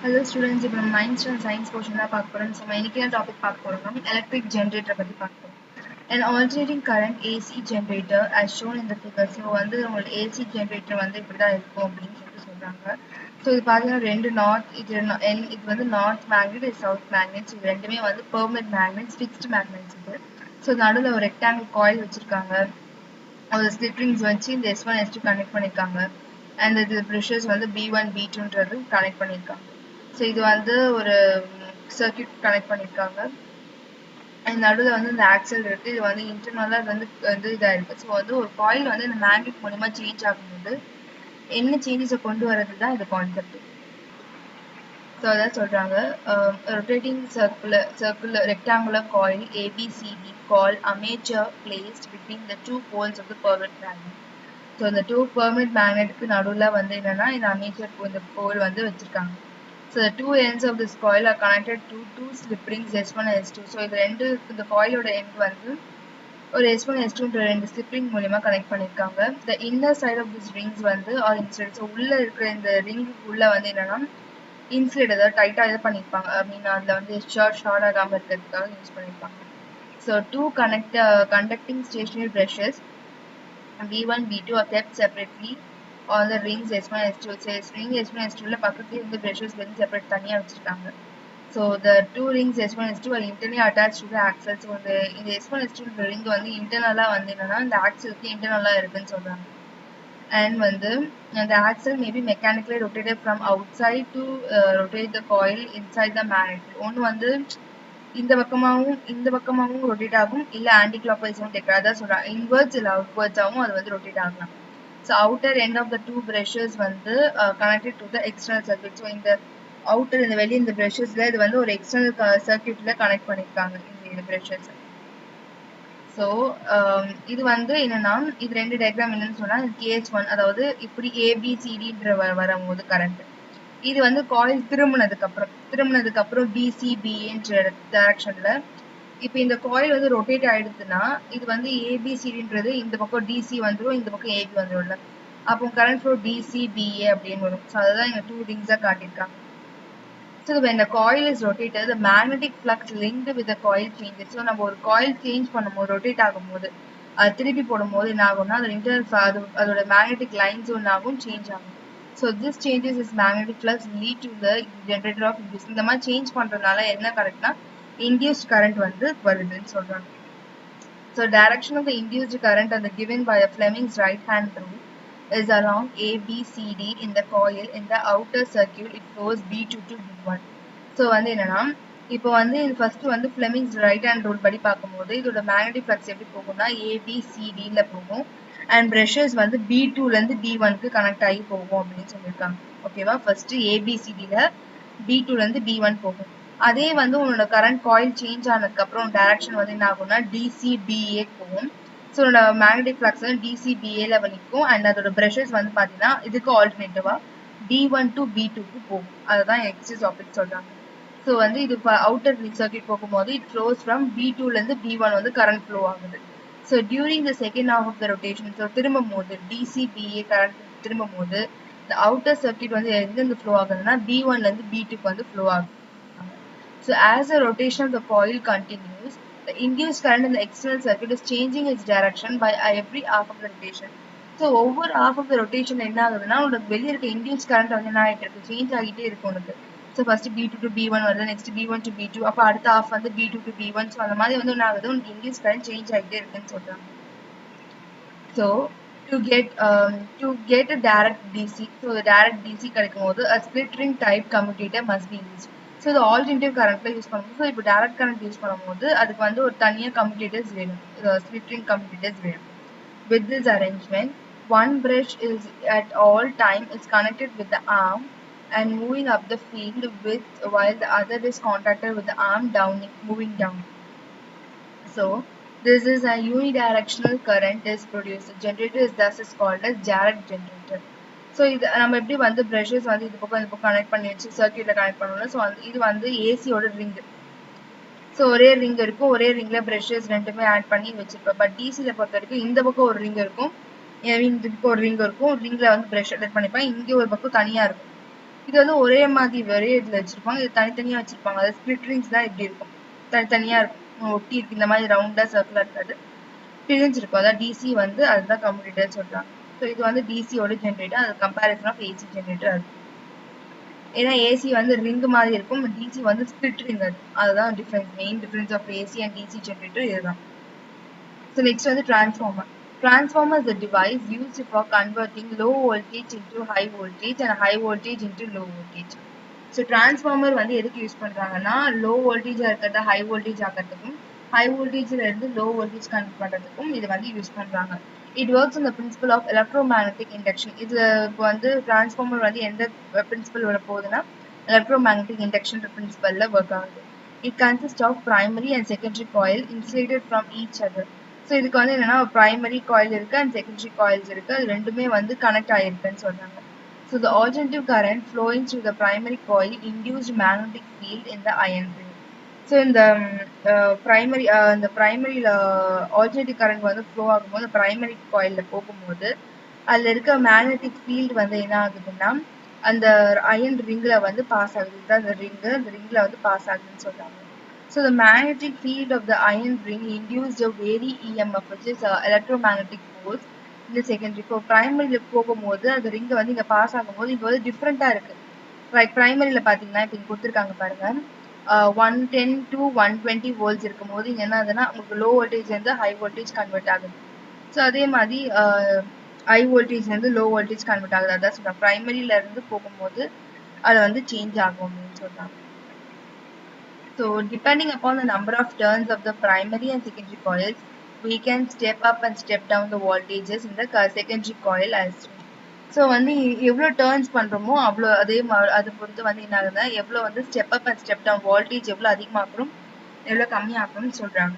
Hello students, இப்போ நம்ம 9th and science portion தான் பார்க்க போறோம். ஸோ இன்னைக்கு என்ன டாபிக் பார்க்க போறோம்னா எலக்ட்ரிக் ஜென்ரேட்டர் பத்தி பார்க்க போறோம். An alternating current AC generator as shown in the figure. So வந்து உங்களுக்கு AC generator வந்து இப்படி தான் இருக்கும் அப்படின்னு சொல்றாங்க. ஸோ இது பார்த்தீங்கன்னா ரெண்டு இது வந்து நார்த் மேக்னெட், இது சவுத் மேக்னெட். இது ரெண்டுமே வந்து பெர்மனன்ட் மேக்னெட்ஸ், ஃபிக்ஸ்டு மேக்னெட்ஸ் இது. ஸோ நடுவில் ஒரு ரெக்டாங்கிள் காயில் வச்சிருக்காங்க. ஒரு ஸ்லிட் ரிங்ஸ் வச்சு இந்த S1 S2 கனெக்ட் பண்ணியிருக்காங்க. அண்ட் இது ப்ரெஷர்ஸ் வந்து B1 B2ன்றது கனெக்ட் பண்ணியிருக்காங்க. ஸோ இது வந்து ஒரு சர்க்கியூட் கனெக்ட் பண்ணியிருக்காங்க. அண்ட் நடுவில் வந்து இந்த ஆக்சல் இருக்கு. இது வந்து இன்டர்னலாக வந்து இதாக இருக்கு. ஸோ வந்து ஒரு காயில் வந்து இந்த மேக்னெட் மூலமா சேஞ்ச் ஆகும்போது என்ன சேஞ்சஸை கொண்டு வரது தான் இது கான்செப்ட். ஸோ அதான் சொல்றாங்க, rotating circular rectangular coil ABCD called armature placed between the two poles of the permanent magnet. So இந்த டூ பெர்மனன்ட் மேக்னெட்டுக்கு நடுவில் வந்து என்னன்னா இந்த அமேச்சர் இந்த போல் வந்து வச்சிருக்காங்க. So the two ends of this coil are connected to two slip rings S1 and S2. So இந்த coilோட end வந்து ஒரு S1 S2 ரெண்டு slip ring மூலமா கனெக்ட் பண்ணிருக்காங்க. The inner side of these rings வந்து are insulated. So உள்ள இருக்கிற இந்த ரிங்குக்கு உள்ள வந்து என்னன்னா இன்சுலேட் அதாவது டைட்டா இது பண்ணிருப்பாங்க. ஐ மீன் அதுல வந்து ஷார்ட் ஆகாம இருக்கிறதுக்காக யூஸ் பண்ணிருப்பாங்க. So two conducting stationary brushes B1 B2 are kept separately on the rings S1 S2. ring S1 S2 பக்கத்துலயே வந்து brushes வந்து செப்பரேட் தனியா வச்சிருக்காங்க. So the two rings S1 S2 are internally attached to the axle. So இந்த S1 S2 ring வந்து இன்டர்னலா வந்து என்னன்னா இந்த ஆக்சலுக்கு இன்டர்னலா இருக்குன்னு சொல்றாங்க. And வந்து the axle may be mechanically rotated from outside to rotate the coil inside the magnet. ஒன்னு வந்து இந்த பக்கமாவும் ரொட்டேட் ஆகும், இல்ல ஆன்டி கிளாக் வைஸும் அதான் சொல்றாங்க, இன்வர்ட்ஸ் இல்ல அவுட்வர்ட்ஸ் ஆகும் அது வந்து ரொட்டேட் ஆகலாம். So outer end of the two brushes வந்து connected to the external circuit. So இந்த அவுட்டர் இந்த வெளியே இந்த பிரஷஸ்ல இது வந்து ஒரு எக்ஸ்டர்னல் சர்க்யூட்ல கனெக்ட் பண்ணிருக்காங்க இந்த பிரஷஸ். ஸோ இது வந்து என்னன்னா இது ரெண்டு டயக்ராம் என்னன்னு சொன்னா KH1, அதாவது இப்படி ABCDன்ற வரும்போது கரண்ட் இது வந்து காயில் திரும்பினதுக்கு அப்புறம் DCBன்ற டைரக்ஷன்ல இப்போ இந்த காயில் வந்து ரொட்டேட் ஆயிடுதுன்னா இது வந்து ABCDன்றது இந்த பக்கம் DC வந்துடும், இந்த பக்கம் AB வந்துடும்ல. அப்போ கரண்ட் ஃப்ளோ DCBA அப்படின்னு வரும். ஸோ அதுதான் இங்க டூ ரிங்ஸா காட்டியிருக்காங்க. So when the coil is rotated, the magnetic flux linked with the coil changes. So நம்ம ஒரு காயில் சேஞ்ச் பண்ணும்போது ரொட்டேட் ஆகும்போது அது திருப்பி போடும்போது என்ன ஆகும்னா அதோட மேக்னெட்டிக் லைன்ஸ் ஒன்று ஆகும், சேஞ்ச் ஆகும். So this changes is magnetic flux lead to the generator of induced. இந்த மாதிரி சேஞ்ச் பண்றதுனால என்ன கரெக்ட்னா induced current வந்து வருதுன்னு சொல்றாங்க. So direction of the induced current and the given by the Fleming's right hand rule is along ABCD in the coil in the outer circuit. It flows B2 to B1. So வந்து என்னன்னா இப்போ வந்து first வந்து Fleming's right hand rule படி பார்க்கும்போது இதோட magnetic flux எப்படி போகும்னா ABCDல போகும் அண்ட் பிரஷஸ் வந்து B2ல இருந்து B1க்கு கனெக்ட் ஆகி போகும் அப்படின்னு சொல்லியிருக்காங்க. ஓகேவா, ஃபர்ஸ்ட் ABCDல B2ல இருந்து B1 போகும். அதே வந்து உன்னோட கரண்ட் காயில் சேஞ்ச் ஆனதுக்கு அப்புறம் டைரக்ஷன் வந்து என்ன ஆகும்னா DCBA போகும். ஸோ உன்னோட மேக்னெட்டிக் ஃப்ளக்ஸ் வந்து DCBAல நிற்கும் அண்ட் அதோட பிரஷஸ் வந்து பார்த்தீங்கன்னா இதுக்கு ஆல்டர்னேட்டிவா B1 to B2க்கு போகும். அதுதான் எக்ஸஸ் ஆப்டிக் சொல்றாங்க. ஸோ வந்து இது அவுட்டர் சர்க்யூட் போகும்போது இட் ஃப்ளோஸ் ஃப்ரம் B2ல இருந்து B1 வந்து கரண்ட் ஃப்ளோ ஆகுது. So during the second half of the rotation, so திரும்பும் போது DCBA கரண்ட் திரும்பும் போது இந்த அவுட்டர் சர்க்யூட் வந்து எங்கேருந்து ஃப்ளோ ஆகுதுன்னா B1ல இருந்து B2க்கு வந்து ஃப்ளோ ஆகுது. So as the rotation of the coil continues, the induced current in the external circuit is changing its direction by every half of the rotation. So ஒவ்வொரு half of the rotation என்ன ஆகுதுன்னா உனக்கு வெளியே இருக்க induced current வந்து என்ன ஆகிட்டு இருக்கு, சேஞ்ச் ஆகிட்டே இருக்கு உனக்கு. So first B2 to B1 வருது, நெக்ஸ்ட் B1 to B2, அப்போ அடுத்த half வந்து B2 to B1. ஸோ அந்த மாதிரி வந்து என்ன ஆகுது, உனக்கு induced current சேஞ்ச் ஆகிட்டே இருக்குன்னு சொல்றாங்க. So to get a direct DC, so the direct DC கிடைக்கும் போது a split ring type commutator must be used. So இது ஆல்டர்னேட்டிவ் கரண்ட்ல யூஸ் பண்ணும்போது, ஸோ இப்போ டைரக்ட் கரண்ட் யூஸ் பண்ணும்போது அதுக்கு வந்து ஒரு தனியாக கம்யூட்டேட்டர்ஸ் வேணும், ஸ்பிளிட் ரிங் கம்யூட்டேட்டர்ஸ் வேணும். With this arrangement, one brush is at all time is connected with the arm and moving up the field while the other is contacted with the arm moving down. So this is a unidirectional current is produced. The generator is thus is called as direct generator. So இது நம்ம எப்படி வந்து precious வந்து இது பக்கம் connect பண்ணி வச்சு சர்க்யூட்ல connect பண்ணணும். ஸோ இது வந்து ஏசியோட ரிங். ஸோ ஒரே ரிங் இருக்கும், ஒரே ரிங்ல ப்ரெஷஸ் ரெண்டுமே ஆட் பண்ணி வச்சிருப்போம். பட் டிசியில் பொறுத்த வரைக்கும் இந்த பக்கம் ஒரு ரிங் இருக்கும், இந்த பக்கம் ஒரு ரிங் இருக்கும், ரிங்ல வந்து ப்ரெஷ் அட்டாச் பண்ணிப்பேன், இங்கே ஒரு பக்கம் தனியாக இருக்கும். இது வந்து ஒரே மாதிரி ஒரே இதுல வச்சிருப்பாங்க, இது தனித்தனியா வச்சிருப்பாங்க. அது ஸ்பிளிட் ரிங்ஸ் தான் இப்படி இருக்கும், தனித்தனியா இருக்கும், ஒட்டி இருக்கு, இந்த மாதிரி ரவுண்டா சர்க்கிளா இருக்காது, பிரிஞ்சிருக்கும். அதான் டிசி வந்து அதுதான் கம்யூட்டேட்டர் சொல்றாங்க. ஸோ இது வந்து டிசியோட ஜென்ரேட்டர், அது கம்பேரிசன் ஆஃப் ஏசி ஜென்ரேட்டர் அது. ஏன்னா ஏசி வந்து ரிங் மாதிரி இருக்கும், டிசி வந்து ஸ்பிளிட் ரிங், அதுதான் difference, main difference of AC and DC generator இதுதான். ஸோ நெக்ஸ்ட் வந்து transformer. Transformer is a device used for converting low voltage into high voltage and high voltage into low voltage. So transformer வந்து எதுக்கு use பண்றாங்கன்னா, low வோல்டேஜா இருக்கிறத high voltage ஆக்கிறதுக்கும், high வோல்டேஜ்ல இருந்து லோ வோல்டேஜ் கன்வெர்ட் பண்றதுக்கும் இது வந்து யூஸ் பண்றாங்க. It works on the principle of electromagnetic induction. இதுல இப்போ வந்து டிரான்ஸ்ஃபார்மர் வந்து எந்த பிரின்சிபல் வர போகுதுன்னா, எலக்ட்ரோமேக்னெட்டிக் இண்டக்ஷன் பிரின்சிபல்ல ஒர்க் ஆகுது. It consist of primary and secondary coil insulated from each other. So இதுக்கு வந்து என்னன்னா, பிரைமரி காயில் இருக்கு அண்ட் செகண்டரி காயில்ஸ் இருக்கு, அது ரெண்டுமே வந்து கனெக்ட் ஆயிருக்குன்னு சொல்றாங்க. So the alternative current flowing through the primary coil induced magnetic field in the iron ring. So in the primary alternative current வந்து flow ஆகும்போது primary coilல போகும்போது அதுல இருக்க magnetic field வந்து என்ன ஆகுதுன்னா, அந்த iron ringல வந்து பாஸ் ஆகுது. இதுதான் அந்த ringல வந்து பாஸ் ஆகுதுன்னு சொல்றாங்க. So the magnetic field of the iron ring induced a vary EMF, which is electromagnetic force in the secondary. இப்போ பிரைமரியில போகும்போது அந்த ரிங் வந்து இங்க பாஸ் ஆகும்போது இங்க வந்து டிஃப்ரெண்டா இருக்கு. லைக் பிரைமரியில பாத்தீங்கன்னா இப்போ இங்க கொடுத்துருக்காங்க பாருங்க, 110 to 120 வோல்ட்ஸ் இருக்கும்போது இங்க என்ன ஆகுதுன்னா, உங்களுக்கு லோ வோல்டேஜ் இருந்து ஹை வோல்டேஜ் கன்வெர்ட் ஆகுது. ஸோ அதே மாதிரி ஹை வோல்டேஜ் இருந்து லோ வோல்டேஜ் கன்வெர்ட் ஆகுது. அதான் சொல்றேன், பிரைமரியில இருந்து போகும்போது அது வந்து சேஞ்ச் ஆகும் அப்படின்னு சொல்றாங்க. So depending upon the number of turns of the primary and secondary coils, we can step up and step down the voltages in the secondary coil as well. So வந்து எவ்வளோ டேர்ன்ஸ் பண்ணுறோமோ அவ்வளோ அதே அதை பொறுத்து வந்து என்ன ஆகுதுன்னா, எவ்வளோ வந்து step up and step down voltage எவ்வளோ அதிகமாகணும் எவ்வளோ கம்மியாகணும்னு சொல்கிறாங்க.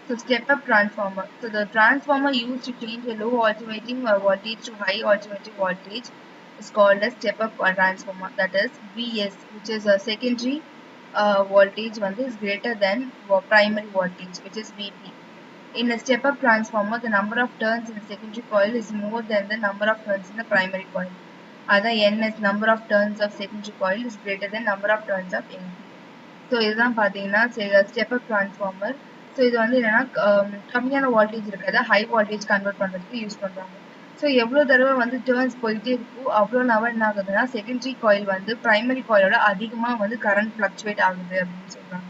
So step up transformer. So the transformer used to change a low alternating voltage to high alternating voltage is called as step up transformer. That is VS, which is a secondary voltage வந்து is greater than primary voltage, which is VP. In a step-up transformer, the number of turns in the secondary coil is more than the number of turns in the primary coil. Other NS, number of turns of secondary coil, is greater than number of turns of NP. So இதுதான் பாத்தீங்கன்னா step-up transformer. So இது வந்து என்னன்னா, கம்மியான voltage இருக்கிறத high voltage convert பண்றதுக்கு use பண்றாங்க. So எவ்வளோ தடவை வந்து டேர்ன்ஸ் போயிட்டே இருக்கோ அவ்வளோ நவர் என்ன ஆகுதுன்னா, செகண்டரி காயில் வந்து பிரைமரி காயிலோட அதிகமாக வந்து கரண்ட் ஃப்ளக்சுவேட் ஆகுது அப்படின்னு சொல்றாங்க.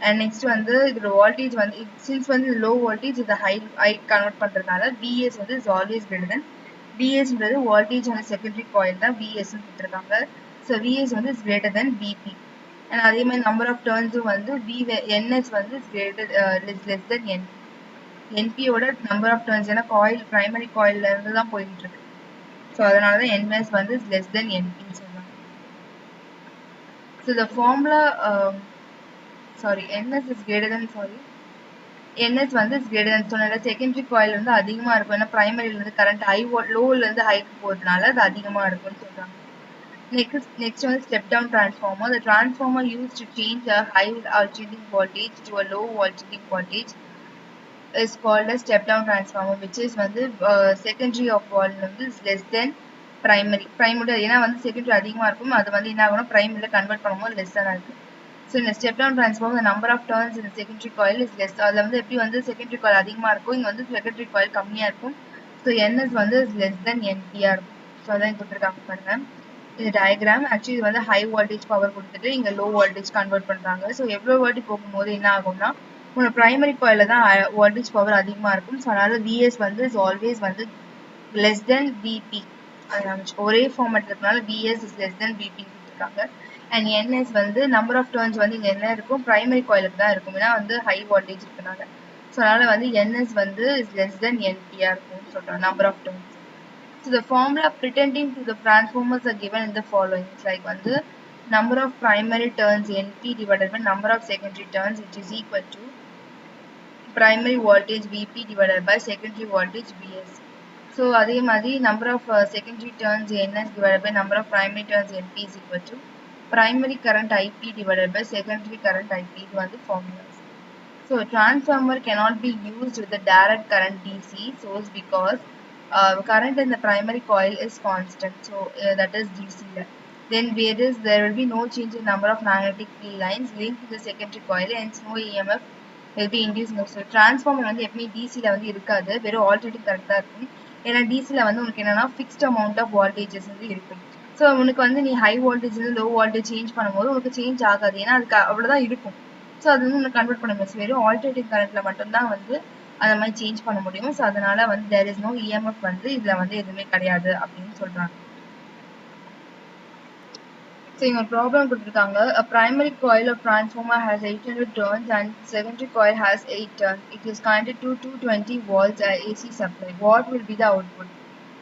அண்ட் நெக்ஸ்ட் வந்து இதோட வோல்டேஜ் வந்து சின்ஸ் வந்து லோ வோல்டேஜ் இதை ஹை கன்வெர்ட் பண்றதுனால விஎஸ் வந்து இஸ் ஆல்வேஸ் கிரேட்டர் தென் விஎஸ்ன்றது வோல்டேஜ் ஆன செகண்டரி காயில் தான் விஎஸ்ன்னு கொடுத்துருக்காங்க. ஸோ விஎஸ் வந்து is greater than VP. And அதே மாதிரி நம்பர் ஆஃப் டர்ன்ஸும் வந்து என்எஸ் வந்து is greater less than NP. என்பியோட நம்பர் ஆஃப் டர்ன்ஸ், ஏன்னா காயில் பிரைமரி காயில்ல இருந்து தான் போயிட்டு இருக்கு. ஸோ அதனால தான் என்எஸ் வந்து இஸ் லெஸ் தென் என்பின்னு சொல்றாங்க. So the formula NS is greater than NS வந்து is greater than சொன்னல செகண்டரி காயில் வந்து அதிகமா இருக்கும், ஏன்னா பிரைமரியில இருந்து கரண்ட் லோல இருந்து ஹைக்கு போறதுனால அது அதிகமா இருக்கும்னு சொல்றாங்க. நெக்ஸ்ட் வந்து step down transformer. The transformer used to change a high alternating voltage to a low alternating voltage is called a step down transformer, which is வந்து secondary of voltage வந்து is less than primary. ஏன்னா வந்து secondary அதிகமா இருக்கும், அது வந்து என்ன ஆகணும், பிரைமரியில கன்வெர்ட் பண்ணும்போது லெஸ் தான் இருக்கு. So in a step down transformer, the number of turns in the secondary coil is less. அதில் வந்து எப்படி வந்து secondary coil அதிகமாக இருக்கும், இங்கே வந்து secondary coil கம்மியாக இருக்கும். ஸோ NS வந்து is less than NPயாக இருக்கும். ஸோ அதான் கொடுத்துருக்காங்க பாருங்க இந்த டயக்ராம். ஆக்சுவலி இது வந்து ஹை வோல்டேஜ் பவர் கொடுத்துட்டு இங்கே லோ வோல்டேஜ் கன்வெர்ட் பண்ணுறாங்க. ஸோ எவ்வளோ வாட்டி போகும்போது என்ன ஆகும்னா, உங்களோட பிரைமரி காயில தான் வோல்டேஜ் பவர் அதிகமாக இருக்கும். ஸோ அதனால விஎஸ் வந்து இஸ் ஆல்வேஸ் வந்து லெஸ் தென் விபி. அது ஒரே ஃபார்மேட் இருக்கனால விஎஸ் இஸ் லெஸ் தென் விபின்னு கொடுத்துருக்காங்க. அண்ட் NS வந்து நம்பர் ஆஃப் டர்ன்ஸ் வந்து இங்கே என்ன இருக்கும், பிரைமரி காயிலுக்கு தான் இருக்கும், ஏன்னா வந்து ஹை வோல்டேஜ் இருக்கனால. ஸோ அதனால வந்து NS வந்து இஸ் லெஸ் தென் NPயாக இருக்கும்னு சொல்கிறோம், number of turns. So the formula pretending to the transformers are given in the following. Like வந்து number of primary turns NP divided by number of secondary turns, which is equal to primary voltage VP divided by secondary voltage VS. So அதே மாதிரி number of secondary turns NS divided by number of primary turns NP is equal to primary current IP divided by secondary current IP. இது வந்து formulas. So transformer cannot be used with the direct current DC source because current in the primary coil is constant. So that is DC. then there will be no change in number of magnetic field lines linked to the secondary coil, hence no EMF will be induced in the circuit. Transformer வந்து எப்பவுமே டிசில வந்து இருக்காது, வெறும் alternating current தான் இருக்கும். ஏன்னா டிசில வந்து உனக்கு என்னன்னா ஃபிக்ஸ்ட் அமௌண்ட் ஆஃப் வோல்டேஜஸ் வந்து இருக்கும். ஸோ உனக்கு வந்து நீ high voltage low voltage change பண்ணும்போது உனக்கு சேஞ்ச் ஆகாது, ஏன்னா அதுக்கு அவ்வளோதான் இருக்கும். ஸோ அது வந்து உனக்கு கன்வெர்ட் பண்ண முடியும். வெறும் ஆல்டர்னேட்டிங் கரண்ட்ல மட்டும்தான் வந்து அந்த மாதிரி சேஞ்ச் பண்ண முடியும். ஸோ அதனால வந்து தேர் இஸ் நோ இஎம்எஃப் வந்து இதுல வந்து எதுவுமே கிடையாது அப்படின்னு சொல்றாங்க. So இங்க ஒரு ப்ராப்ளம் கொடுத்துருக்காங்க. A primary coil of transformer has 800 turns and secondary coil has 8 turns. It is connected to 220 volts AC supply. What will be the output?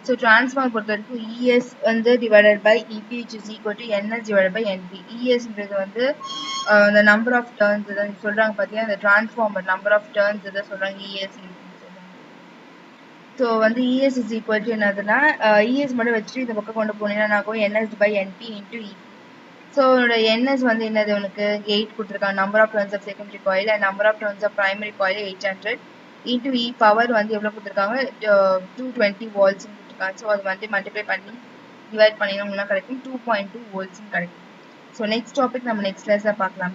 So transformer பொறுத்தவரைக்கும் ES வந்து divided by EP which is equal to NS divided by NP. ES ன்றது வந்து the number of turns இதான் சொல்றாங்க பார்த்தீங்கன்னா, the transformer number of turns இதான் சொல்றாங்க ES. So வந்து ES is equal to என்னதுன்னா ES மட்டும் வச்சுட்டு இந்த பக்கம் கொண்டு போனீங்கன்னா நான் NS by NP into EP. So உன்னோட NS வந்து என்னது உனக்கு 8 கொடுத்துருக்காங்க, number of turns of secondary coil and number of turns of primary coil 800 into E power வந்து எவ்வளோ கொடுத்துருக்காங்க 220 volts கொடுத்துருக்காங்க. ஸோ அது வந்து மல்டிப்ளை பண்ணி டிவைட் பண்ணினோம்னா கிடைக்கும் 2.2 volts கிடைக்கும். ஸோ நெக்ஸ்ட் டாபிக் நம்ம நெக்ஸ்ட் கிளாஸில் பார்க்கலாம்.